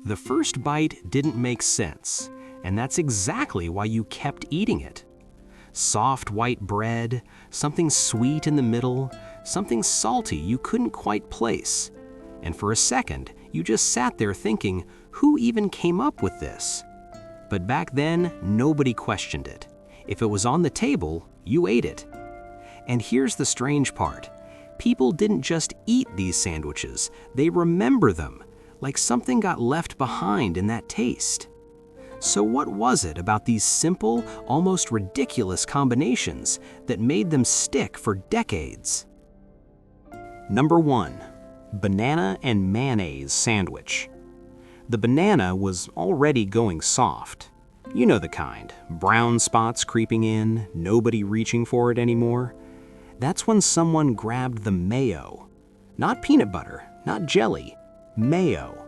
The first bite didn't make sense, and that's exactly why you kept eating it. Soft white bread, something sweet in the middle, something salty you couldn't quite place. And for a second, you just sat there thinking, who even came up with this? But back then, nobody questioned it. If it was on the table, you ate it. And here's the strange part. People didn't just eat these sandwiches, they remember them, like something got left behind in that taste. So what was it about these simple, almost ridiculous combinations that made them stick for decades? Number 1. Banana and mayonnaise sandwich. The banana was already going soft. You know the kind, brown spots creeping in, nobody reaching for it anymore. That's when someone grabbed the mayo. Not peanut butter, not jelly, mayo.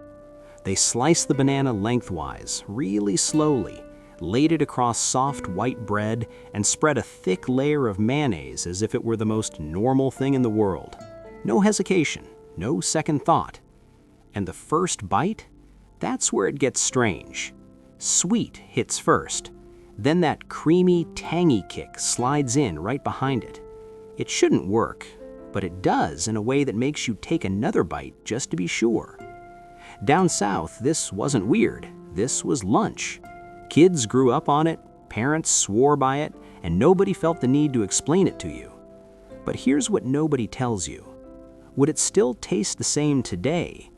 They sliced the banana lengthwise, really slowly, laid it across soft white bread, and spread a thick layer of mayonnaise as if it were the most normal thing in the world. No hesitation, no second thought. And the first bite? That's where it gets strange. Sweet hits first, then that creamy, tangy kick slides in right behind it. It shouldn't work, but it does in a way that makes you take another bite just to be sure. Down south, this wasn't weird. This was lunch. Kids grew up on it, parents swore by it, and nobody felt the need to explain it to you. But here's what nobody tells you. Would it still taste the same today,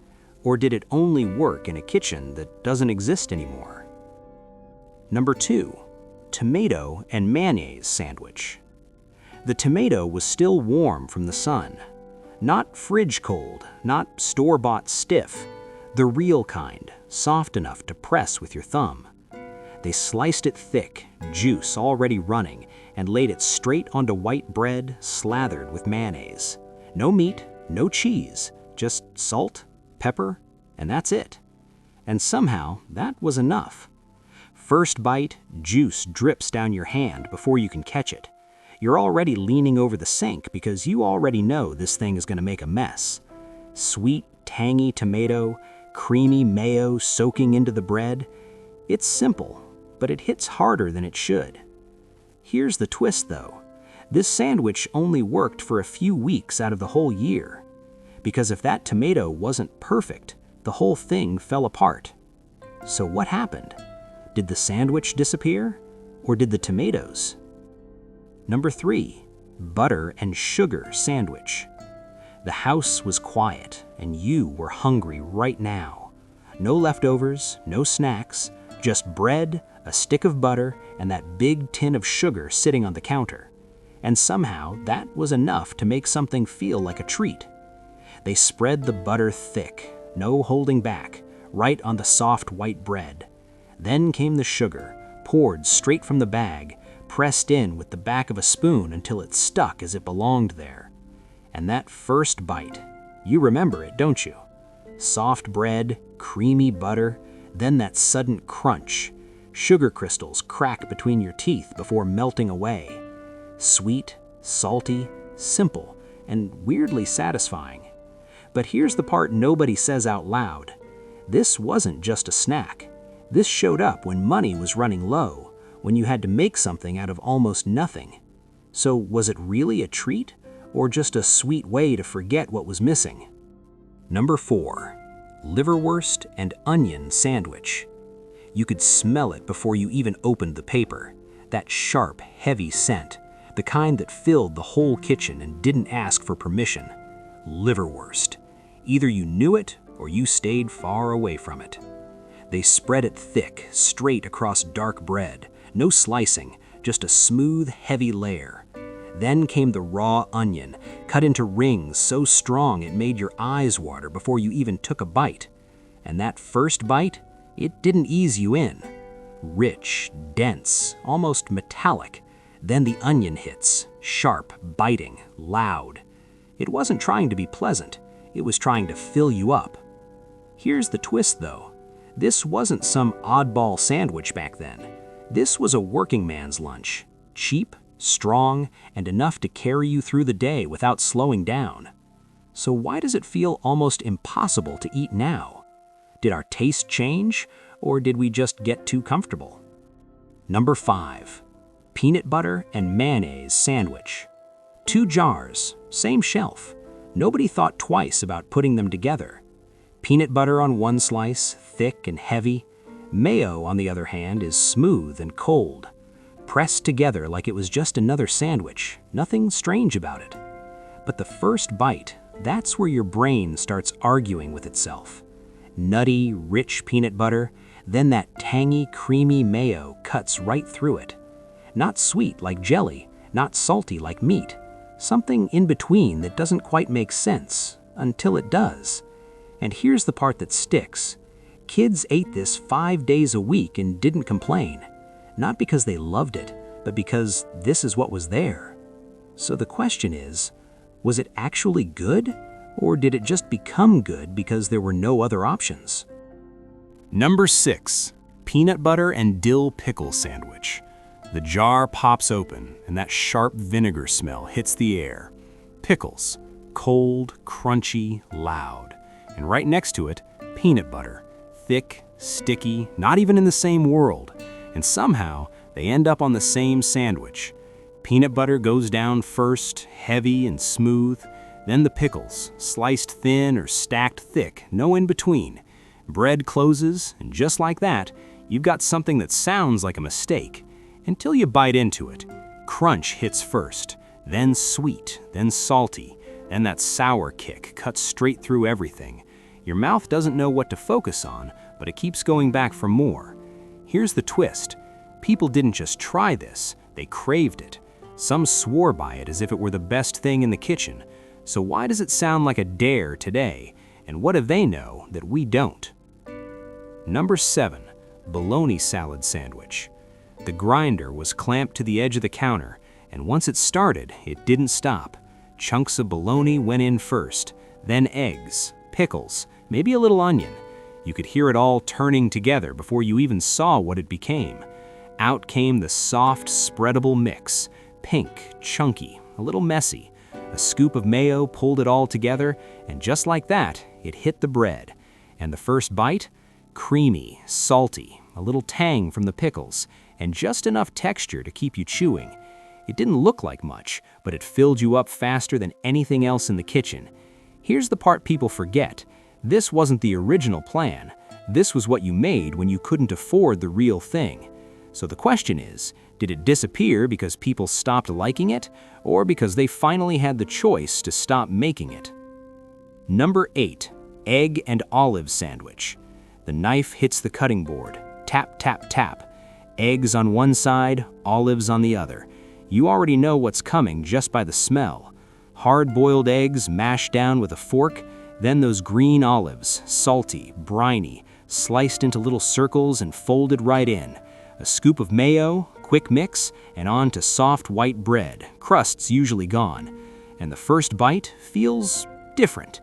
or did it only work in a kitchen that doesn't exist anymore? Number 2, tomato and mayonnaise sandwich. The tomato was still warm from the sun. Not fridge cold, not store-bought stiff. The real kind, soft enough to press with your thumb. They sliced it thick, juice already running, and laid it straight onto white bread slathered with mayonnaise. No meat, no cheese, just salt, pepper, and that's it. And somehow, that was enough. First bite, juice drips down your hand before you can catch it. You're already leaning over the sink because you already know this thing is going to make a mess. Sweet, tangy tomato, creamy mayo soaking into the bread. It's simple, but it hits harder than it should. Here's the twist though. This sandwich only worked for a few weeks out of the whole year. Because if that tomato wasn't perfect, the whole thing fell apart. So what happened? Did the sandwich disappear? Or did the tomatoes? Number 3, butter and sugar sandwich. The house was quiet, and you were hungry right now. No leftovers, no snacks, just bread, a stick of butter, and that big tin of sugar sitting on the counter. And somehow, that was enough to make something feel like a treat. They spread the butter thick, no holding back, right on the soft white bread. Then came the sugar, poured straight from the bag, pressed in with the back of a spoon until it stuck as it belonged there. And that first bite, you remember it, don't you? Soft bread, creamy butter, then that sudden crunch. Sugar crystals crack between your teeth before melting away. Sweet, salty, simple, and weirdly satisfying. But here's the part nobody says out loud. This wasn't just a snack. This showed up when money was running low, when you had to make something out of almost nothing. So was it really a treat? Or just a sweet way to forget what was missing? Number 4, liverwurst and onion sandwich. You could smell it before you even opened the paper. That sharp, heavy scent, the kind that filled the whole kitchen and didn't ask for permission. Liverwurst. Either you knew it or you stayed far away from it. They spread it thick, straight across dark bread. No slicing, just a smooth, heavy layer. Then came the raw onion, cut into rings so strong it made your eyes water before you even took a bite. And that first bite, it didn't ease you in. Rich, dense, almost metallic. Then the onion hits, sharp, biting, loud. It wasn't trying to be pleasant, it was trying to fill you up. Here's the twist though. This wasn't some oddball sandwich back then. This was a working man's lunch. Cheap, strong, and enough to carry you through the day without slowing down. So why does it feel almost impossible to eat now? Did our taste change, or did we just get too comfortable? Number 5. Peanut butter and mayonnaise sandwich. 2 jars, same shelf. Nobody thought twice about putting them together. Peanut butter on one slice, thick and heavy. Mayo, on the other hand, is smooth and cold. Pressed together like it was just another sandwich, nothing strange about it. But the first bite, that's where your brain starts arguing with itself. Nutty, rich peanut butter, then that tangy, creamy mayo cuts right through it. Not sweet like jelly, not salty like meat. Something in between that doesn't quite make sense, until it does. And here's the part that sticks. Kids ate this 5 days a week and didn't complain. Not because they loved it, but because this is what was there. So the question is, was it actually good? Or did it just become good because there were no other options? Number 6. Peanut butter and dill pickle sandwich. The jar pops open, and that sharp vinegar smell hits the air. Pickles, cold, crunchy, loud. And right next to it, peanut butter, thick, sticky, not even in the same world. And somehow, they end up on the same sandwich. Peanut butter goes down first, heavy and smooth. Then the pickles, sliced thin or stacked thick, no in between. Bread closes, and just like that, you've got something that sounds like a mistake. Until you bite into it. Crunch hits first, then sweet, then salty, then that sour kick cuts straight through everything. Your mouth doesn't know what to focus on, but it keeps going back for more. Here's the twist. People didn't just try this, they craved it. Some swore by it as if it were the best thing in the kitchen. So why does it sound like a dare today? And what do they know that we don't? Number 7. Bologna salad sandwich. The grinder was clamped to the edge of the counter, and once it started, it didn't stop. Chunks of bologna went in first, then eggs, pickles, maybe a little onion. You could hear it all turning together before you even saw what it became. Out came the soft, spreadable mix, pink, chunky, a little messy. A scoop of mayo pulled it all together, and just like that, it hit the bread. And the first bite? Creamy, salty, a little tang from the pickles, and just enough texture to keep you chewing. It didn't look like much, but it filled you up faster than anything else in the kitchen. Here's the part people forget. This wasn't the original plan. This was what you made when you couldn't afford the real thing. So the question is, did it disappear because people stopped liking it, or because they finally had the choice to stop making it? Number 8. Egg and olive sandwich. The knife hits the cutting board. Tap, tap, tap. Eggs on one side, olives on the other. You already know what's coming just by the smell. Hard-boiled eggs mashed down with a fork, then those green olives, salty, briny, sliced into little circles and folded right in. A scoop of mayo, quick mix, and on to soft white bread, crusts usually gone. And the first bite feels different.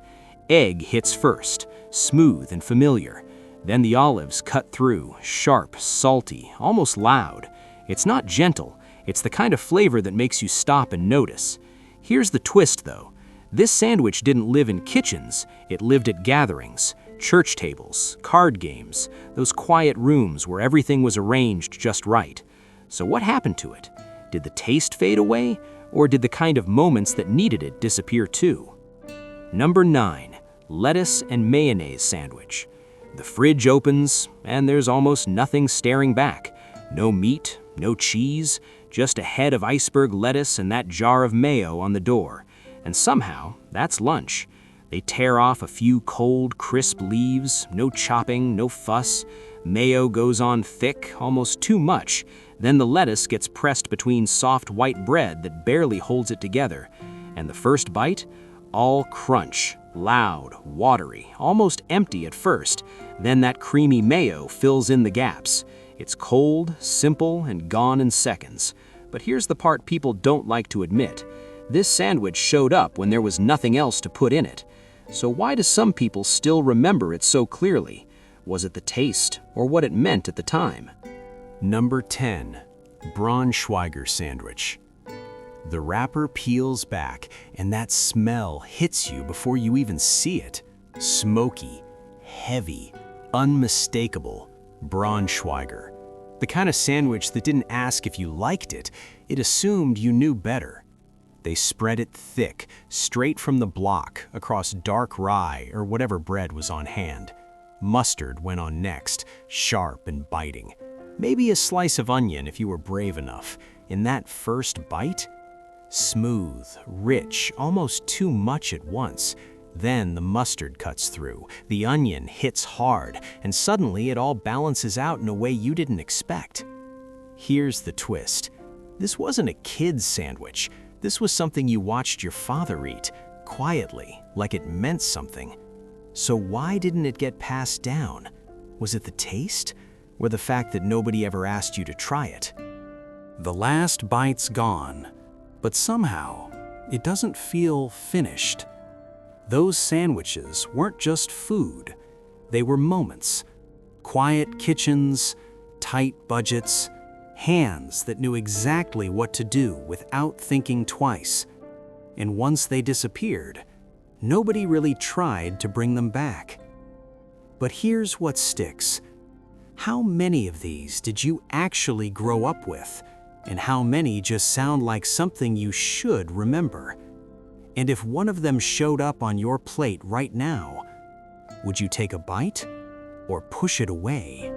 Egg hits first, smooth and familiar. Then the olives cut through, sharp, salty, almost loud. It's not gentle, it's the kind of flavor that makes you stop and notice. Here's the twist though. This sandwich didn't live in kitchens, it lived at gatherings, church tables, card games, those quiet rooms where everything was arranged just right. So what happened to it? Did the taste fade away, or did the kind of moments that needed it disappear too? Number 9. Lettuce and mayonnaise sandwich. The fridge opens, and there's almost nothing staring back. No meat, no cheese, just a head of iceberg lettuce and that jar of mayo on the door. And somehow, that's lunch. They tear off a few cold, crisp leaves, no chopping, no fuss. Mayo goes on thick, almost too much. Then the lettuce gets pressed between soft white bread that barely holds it together. And the first bite? All crunch, loud, watery, almost empty at first. Then that creamy mayo fills in the gaps. It's cold, simple, and gone in seconds. But here's the part people don't like to admit. This sandwich showed up when there was nothing else to put in it. So why do some people still remember it so clearly? Was it the taste, or what it meant at the time? Number 10. Braunschweiger Sandwich. The wrapper peels back, and that smell hits you before you even see it. Smoky, heavy, Unmistakable, Braunschweiger. The kind of sandwich that didn't ask if you liked it, it assumed you knew better. They spread it thick, straight from the block, across dark rye or whatever bread was on hand. Mustard went on next, sharp and biting. Maybe a slice of onion if you were brave enough. In that first bite, smooth, rich, almost too much at once. Then the mustard cuts through, the onion hits hard, and suddenly it all balances out in a way you didn't expect. Here's the twist. This wasn't a kid's sandwich. This was something you watched your father eat, quietly, like it meant something. So why didn't it get passed down? Was it the taste, or the fact that nobody ever asked you to try it? The last bite's gone, but somehow it doesn't feel finished. Those sandwiches weren't just food, they were moments. Quiet kitchens, tight budgets, hands that knew exactly what to do without thinking twice. And once they disappeared, nobody really tried to bring them back. But here's what sticks. How many of these did you actually grow up with? And how many just sound like something you should remember? And if one of them showed up on your plate right now, would you take a bite or push it away?